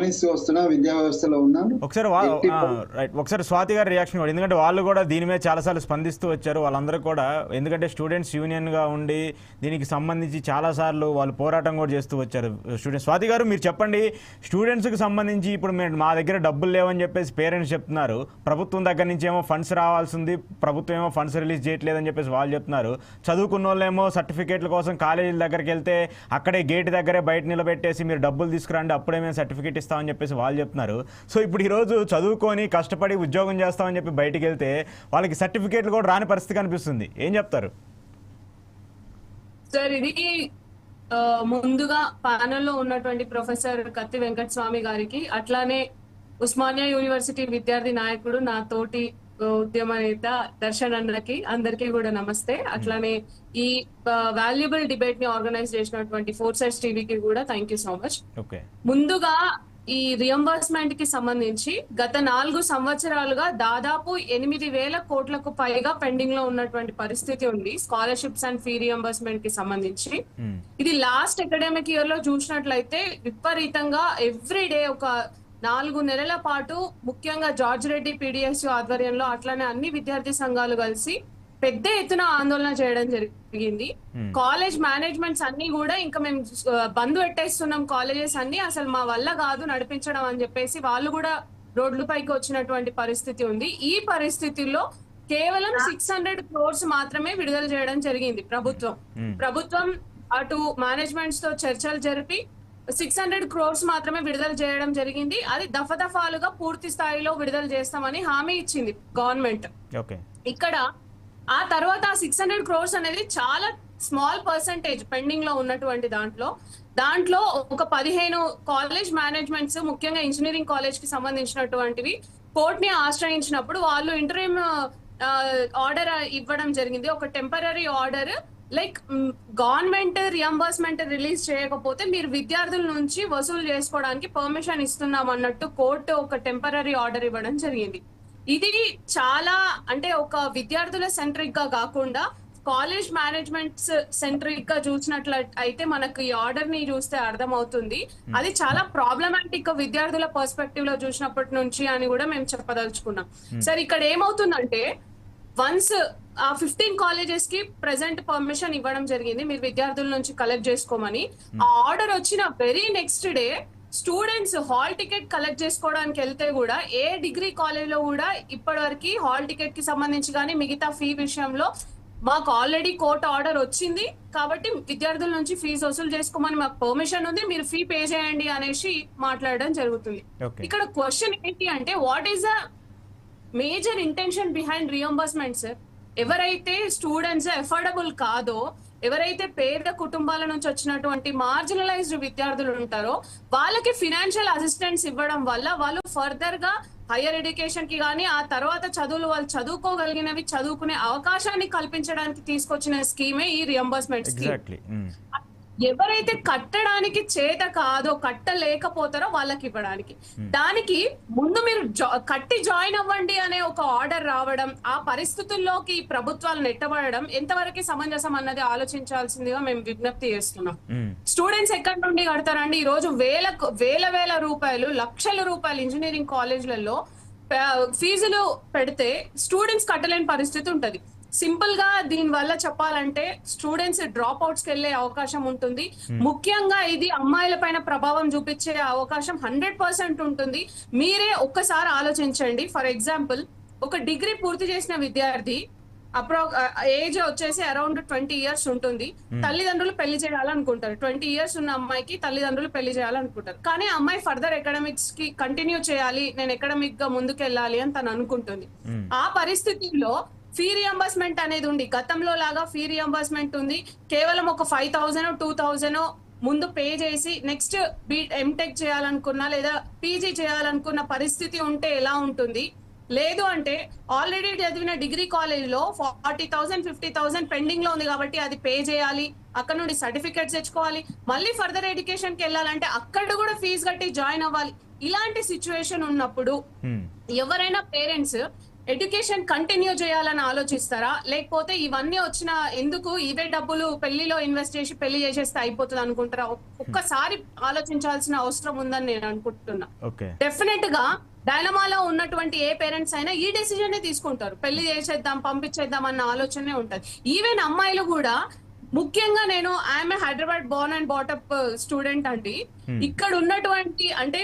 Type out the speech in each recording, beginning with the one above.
గమనిస్తూ వస్తున్నా, విద్యా వ్యవస్థలో ఉన్నాను. ఒకసారి స్వాతి గారి రియాక్షన్ కూడా, ఎందుకంటే వాళ్ళు కూడా దీని మీద చాలాసార్లు స్పందిస్తూ వచ్చారు. వాళ్ళందరూ కూడా, ఎందుకంటే స్టూడెంట్స్ యూనియన్గా ఉండి దీనికి సంబంధించి చాలాసార్లు వాళ్ళు పోరాటం కూడా చేస్తూ వచ్చారు. స్వాతి గారు, మీరు చెప్పండి, స్టూడెంట్స్కి సంబంధించి ఇప్పుడు మా దగ్గర డబ్బులు లేవని చెప్పేసి పేరెంట్స్ చెప్తున్నారు, ప్రభుత్వం దగ్గర నుంచి ఏమో ఫండ్స్ రావాల్సింది, ప్రభుత్వం ఏమో ఫండ్స్ రిలీజ్ చేయట్లేదని చెప్పేసి వాళ్ళు చెప్తున్నారు. చదువుకున్న వాళ్ళేమో సర్టిఫికేట్ల కోసం కాలేజీల దగ్గరికి వెళ్తే అక్కడే గేట్ దగ్గరే బయట నిలబెట్టేసి మీరు డబ్బులు తీసుకురండి, అప్పుడే మేము సర్టిఫికేట్ ఇస్తామని చెప్పేసి వాళ్ళు చెప్తున్నారు. సో ఇప్పుడు ఈరోజు చదువుకొని కష్టపడి ఉద్యోగం చేస్తామని చెప్పి బయటికి వెళ్తే వాళ్ళకి సర్టిఫికేట్లు కూడా రాని పరిస్థితి కనిపిస్తుంది. ఏం చెప్తారు సార్? ఇది ముందుగా ప్యానెల్లో ఉన్నటువంటి ప్రొఫెసర్ కత్తి వెంకటస్వామి గారికి, అట్లానే ఉస్మానియా యూనివర్సిటీ విద్యార్థి నాయకుడు, నా తోటి ఉద్యమ నేత దర్శన్ అన్నకి అందరికీ కూడా నమస్తే. అట్లానే ఈ వాల్యుబుల్ డిబేట్ ని ఆర్గనైజ్ చేసినటువంటి ఫోర్ సైడ్స్ టీవీకి కూడా థ్యాంక్ యూ సో మచ్. ముందుగా ఈ రియంబర్స్మెంట్ కి సంబంధించి గత 4 సంవత్సరాలుగా దాదాపు 8,000 కోట్లకు పైగా పెండింగ్ లో ఉన్నటువంటి పరిస్థితి ఉంది స్కాలర్షిప్స్ అండ్ ఫీ రియంబర్స్మెంట్ కి సంబంధించి. ఇది లాస్ట్ అకాడమిక్ ఇయర్ లో చూసినట్లయితే విపరీతంగా ఎవ్రీడే ఒక 4 నెలల పాటు, ముఖ్యంగా జార్జ్ రెడ్డి పీడిఎస్ ఆధ్వర్యంలో అట్లానే అన్ని విద్యార్థి సంఘాలు కలిసి పెద్ద ఎత్తున ఆందోళన చేయడం జరిగింది. కాలేజ్ మేనేజ్మెంట్స్ అన్ని కూడా ఇంకా మేము బంద్ పెట్టేస్తున్నాం కాలేజెస్ అన్ని, అసలు మా వల్ల కాదు నడిపించడం అని చెప్పేసి వాళ్ళు కూడా రోడ్ల పైకి వచ్చినటువంటి పరిస్థితి ఉంది. ఈ పరిస్థితుల్లో కేవలం 600 crores మాత్రమే విడుదల చేయడం జరిగింది ప్రభుత్వం అటు మేనేజ్మెంట్స్ తో చర్చలు జరిపి 600 crores మాత్రమే విడుదల చేయడం జరిగింది. అది దఫాలుగా పూర్తి స్థాయిలో విడుదల చేస్తామని హామీ ఇచ్చింది గవర్నమెంట్. ఇక్కడ ఆ తర్వాత 600 crores అనేది చాలా స్మాల్ పర్సంటేజ్ పెండింగ్ లో ఉన్నటువంటి దాంట్లో ఒక 15 కాలేజ్ మేనేజ్మెంట్స్, ముఖ్యంగా ఇంజనీరింగ్ కాలేజ్ కి సంబంధించినటువంటివి కోర్టుని ఆశ్రయించినప్పుడు వాళ్ళు ఇంటరిమ్ ఆర్డర్ ఇవ్వడం జరిగింది. ఒక temporary order, like government reimbursement release చేయకపోతే మీరు విద్యార్థుల నుంచి వసూలు చేసుకోవడానికి పర్మిషన్ ఇస్తున్నాం అన్నట్టు కోర్టు ఒక టెంపరరీ ఆర్డర్ ఇవ్వడం జరిగింది. ఇది చాలా, అంటే ఒక విద్యార్థుల సెంట్రిక్ గా కాకుండా కాలేజ్ మేనేజ్మెంట్స్ సెంట్రిక్ గా చూసినట్లయితే మనకు ఈ ఆర్డర్ ని చూస్తే అర్థమవుతుంది. అది చాలా ప్రాబ్లమాటిక్ విద్యార్థుల పర్స్పెక్టివ్ లో చూసినప్పటి నుంచి అని కూడా మేము చెప్పదలుచుకున్నాం. సరే, ఇక్కడ ఏమవుతుందంటే వన్స్ ఆ 15 కాలేజెస్ కి ప్రెసెంట్ పర్మిషన్ ఇవ్వడం జరిగింది మీరు విద్యార్థుల నుంచి కలెక్ట్ చేసుకోమని. ఆ ఆర్డర్ వచ్చిన very next day students hall ticket collect చేసుకోవడానికి వెళ్తే కూడా ఏ డిగ్రీ కాలేజ్ లో కూడా ఇప్పటి వరకు హాల్ టికెట్ కి సంబంధించి కానీ మిగతా ఫీ విషయంలో మాకు ఆల్రెడీ కోర్టు ఆర్డర్ వచ్చింది కాబట్టి విద్యార్థుల నుంచి ఫీజు వసూలు చేసుకోమని మాకు పర్మిషన్ ఉంది, మీరు ఫీ పే చేయండి అనేసి మాట్లాడడం జరుగుతుంది. ఇక్కడ క్వశ్చన్ ఏంటి అంటే, what is the major intention behind reimbursement sir? ఎవరైతే స్టూడెంట్స్ అఫోర్డబుల్ కాదో, ఎవరైతే పేద కుటుంబాల నుంచి వచ్చినటువంటి మార్జినలైజ్డ్ విద్యార్థులు ఉంటారో వాళ్ళకి ఫినాన్షియల్ అసిస్టెన్స్ ఇవ్వడం వల్ల వాళ్ళు ఫర్దర్ గా హైయర్ ఎడ్యుకేషన్ కి కానీ ఆ తర్వాత చదువులు వాళ్ళు చదువుకోగలిగినవి చదువుకునే అవకాశాన్ని కల్పించడానికి తీసుకొచ్చిన స్కీమే ఈ రియంబర్స్మెంట్ స్కీమ్. ఎవరైతే కట్టడానికి చేత కాదో, కట్టలేకపోతారో వాళ్ళకి ఇవ్వడానికి, దానికి ముందు మీరు కట్టి జాయిన్ అవ్వండి అనే ఒక ఆర్డర్ రావడం, ఆ పరిస్థితుల్లోకి ప్రభుత్వాలు నెట్టబడడం ఎంతవరకు సమంజసం అన్నది ఆలోచించాల్సిందిగా మేము విజ్ఞప్తి చేస్తున్నాం. స్టూడెంట్స్ ఎక్కడి నుండి కడతారండి? ఈ రోజు వేల రూపాయలు, లక్షల రూపాయలు ఇంజనీరింగ్ కాలేజీలలో ఫీజులు పెడితే స్టూడెంట్స్ కట్టలేని పరిస్థితి ఉంటది. సింపుల్ గా దీని వల్ల చెప్పాలంటే స్టూడెంట్స్ డ్రాప్ అవుట్స్ కి వెళ్లే అవకాశం ఉంటుంది. ముఖ్యంగా ఇది అమ్మాయిల పైన ప్రభావం చూపించే అవకాశం 100% ఉంటుంది. మీరే ఒక్కసారి ఆలోచించండి. ఫర్ ఎగ్జాంపుల్, ఒక డిగ్రీ పూర్తి చేసిన విద్యార్థి ఏజ్ వచ్చేసి అరౌండ్ 20 years ఉంటుంది. తల్లిదండ్రులు పెళ్లి చేయాలనుకుంటారు. 20 years ఉన్న అమ్మాయికి తల్లిదండ్రులు పెళ్లి చేయాలనుకుంటారు. కానీ అమ్మాయి ఫర్దర్ అకాడమిక్స్ కి కంటిన్యూ చేయాలి, నేను అకాడమిక్ గా ముందుకు వెళ్ళాలి అని తను అనుకుంటుంది. ఆ పరిస్థితుల్లో ఫీ రియంబర్స్మెంట్ అనేది ఉంది. గతంలో లాగా ఫీ రియంబర్స్మెంట్ ఉంది. కేవలం ఒక 5,000 2,000 ముందు పే చేసి నెక్స్ట్ ఎంటెక్ చేయాలనుకున్నా లేదా పీజీ చేయాలనుకున్న పరిస్థితి ఉంటే ఎలా ఉంటుంది? లేదు అంటే ఆల్రెడీ చదివిన డిగ్రీ కాలేజ్ లో 40,000 50,000 పెండింగ్ లో ఉంది కాబట్టి అది పే చేయాలి, అక్కడ నుండి సర్టిఫికేట్స్ తెచ్చుకోవాలి, మళ్ళీ ఫర్దర్ ఎడ్యుకేషన్ కి వెళ్ళాలంటే అక్కడ కూడా ఫీజు కట్టి జాయిన్ అవ్వాలి. ఇలాంటి సిచ్యువేషన్ ఉన్నప్పుడు ఎవరైనా పేరెంట్స్ ఎడ్యుకేషన్ కంటిన్యూ చేయాలని ఆలోచిస్తారా, లేకపోతే ఇవన్నీ వచ్చిన ఎందుకు ఇవే డబ్బులు పెళ్లిలో ఇన్వెస్ట్ చేసి పెళ్లి చేసేస్తే అయిపోతుంది అనుకుంటారా? ఒక్కసారి ఆలోచించాల్సిన అవసరం ఉందని నేను అనుకుంటున్నా. డెఫినెట్ గా డైలమాలో ఉన్నటువంటి ఏ పేరెంట్స్ అయినా ఈ డెసిజన్ తీసుకుంటారు, పెళ్లి చేసేద్దాం పంపించేద్దాం అన్న ఆలోచనే ఉంటది. ఈవెన్ అమ్మాయిలు కూడా, ముఖ్యంగా నేను I'm Hyderabad Born and బాటప్ student అండి. ఇక్కడ ఉన్నటువంటి అంటే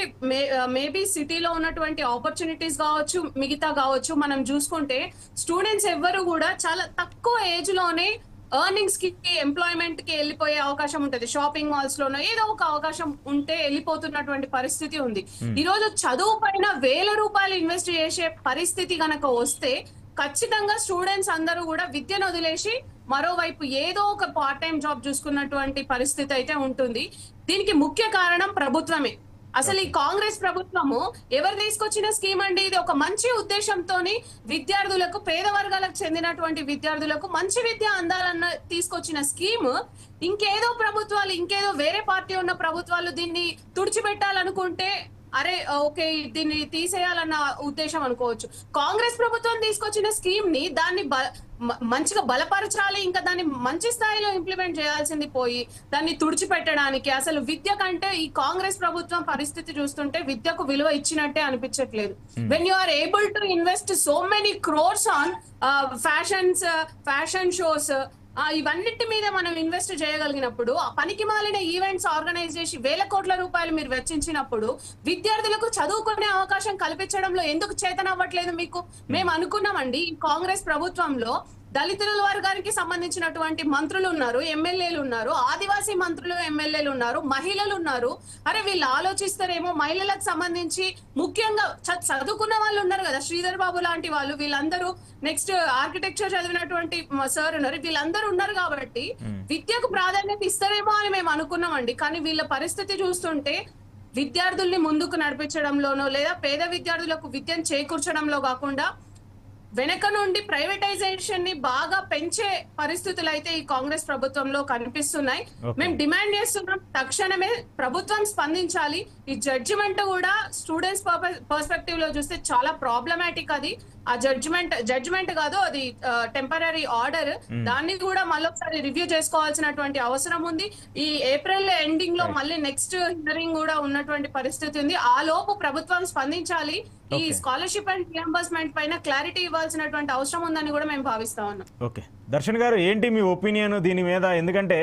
మేబీ సిటీలో ఉన్నటువంటి ఆపర్చునిటీస్ కావచ్చు, మిగతా కావచ్చు, మనం చూసుకుంటే స్టూడెంట్స్ ఎవ్వరు కూడా చాలా తక్కువ ఏజ్ లోనే ఎర్నింగ్స్ కి, ఎంప్లాయ్మెంట్ కి వెళ్ళిపోయే అవకాశం ఉంటది. షాపింగ్ మాల్స్ లోనో ఏదో ఒక అవకాశం ఉంటే వెళ్ళిపోతున్నటువంటి పరిస్థితి ఉంది. ఈ రోజు చదువు పైన ₹1000 ఇన్వెస్ట్ చేసే పరిస్థితి గనక వస్తే ఖచ్చితంగా స్టూడెంట్స్ అందరూ కూడా విద్యను వదిలేసి మరోవైపు ఏదో ఒక పార్ట్ టైం జాబ్ చూసుకున్నటువంటి పరిస్థితి అయితే ఉంటుంది. దీనికి ముఖ్య కారణం ప్రభుత్వమే. అసలు ఈ కాంగ్రెస్ ప్రభుత్వము ఎవరు తీసుకొచ్చిన స్కీమ్ అండి ఇది? ఒక మంచి ఉద్దేశంతోని విద్యార్థులకు, పేద వర్గాలకు చెందినటువంటి విద్యార్థులకు మంచి విద్య అందాలన్న తీసుకొచ్చిన స్కీమ్ ఇంకేదో ప్రభుత్వాలు, ఇంకేదో వేరే పార్టీ ఉన్న ప్రభుత్వాలు దీన్ని తుడిచిపెట్టాలనుకుంటే అరే ఓకే దీన్ని తీసేయాలన్న ఉద్దేశం అనుకోవచ్చు. కాంగ్రెస్ ప్రభుత్వం తీసుకొచ్చిన స్కీమ్ ని దాన్ని మంచిగా బలపరచాలి, ఇంకా దాన్ని మంచి స్థాయిలో ఇంప్లిమెంట్ చేయాల్సింది పోయి దాన్ని తుడిచిపెట్టడానికి అసలు విద్య కంటే ఈ కాంగ్రెస్ ప్రభుత్వం పరిస్థితి చూస్తుంటే విద్యకు విలువ ఇచ్చినట్టే అనిపించట్లేదు. When you are able to invest so many crores on fashion shows, ఇవన్నిటి మీద మనం ఇన్వెస్ట్ చేయగలిగినప్పుడు, ఆ పనికి మాలిన ఈవెంట్స్ ఆర్గనైజ్ చేసి ₹1,000 కోట్ల మీరు వెచ్చించినప్పుడు విద్యార్థులకు చదువుకునే అవకాశం కల్పించడంలో ఎందుకు చేతనవ్వట్లేదు మీకు? మేము అనుకున్నామండి ఈ కాంగ్రెస్ ప్రభుత్వంలో దళితుల వర్గానికి సంబంధించినటువంటి మంత్రులు ఉన్నారు, ఎమ్మెల్యేలు ఉన్నారు, ఆదివాసీ మంత్రులు ఎమ్మెల్యేలు ఉన్నారు, మహిళలు ఉన్నారు. అరే వీళ్ళు ఆలోచిస్తారేమో, మహిళలకు సంబంధించి ముఖ్యంగా చదువుకున్న వాళ్ళు ఉన్నారు కదా, శ్రీధర్ బాబు లాంటి వాళ్ళు, వీళ్ళందరూ నెక్స్ట్ ఆర్కిటెక్చర్ చదివినటువంటి సార్ ఉన్నారు, వీళ్ళందరూ ఉన్నారు కాబట్టి విద్యకు ప్రాధాన్యత ఇస్తారేమో అని మేము అనుకున్నామండి. కానీ వీళ్ళ పరిస్థితి చూస్తుంటే విద్యార్థుల్ని ముందుకు నడిపించడంలోనో లేదా పేద విద్యార్థులకు విద్యను చేకూర్చడంలో కాకుండా వెనక నుండి ప్రైవేటైజేషన్ ని బాగా పెంచే పరిస్థితులు అయితే ఈ కాంగ్రెస్ ప్రభుత్వంలో కనిపిస్తున్నాయి. మేము డిమాండ్ చేస్తున్నాం, తక్షణమే ప్రభుత్వం స్పందించాలి. ఈ జడ్జిమెంట్ కూడా స్టూడెంట్స్ పర్స్పెక్టివ్ లో చూస్తే చాలా ప్రాబ్లమాటిక్. అది ఆ జడ్జిమెంట్ కాదు, అది టెంపరరీ ఆర్డర్. దాన్ని కూడా మళ్ళొకసారి రివ్యూ చేసుకోవాల్సినటువంటి అవసరం ఉంది. ఈ ఏప్రిల్ ఎండింగ్ లో మళ్ళీ నెక్స్ట్ హియరింగ్ కూడా ఉన్నటువంటి పరిస్థితి ఉంది. ఆ లోపు ప్రభుత్వం స్పందించాలి. ఈ స్కాలర్షిప్ అండ్ రియంబర్స్మెంట్ పైన క్లారిటీ ఇవ్వాల్సినటువంటి అవసరం ఉందని కూడా మేము భావిస్తా ఉన్నాం. ఓకే దర్శన్ గారు, ఏంటి మీ ఒపీనియన్ దీని మీద? ఎందుకంటే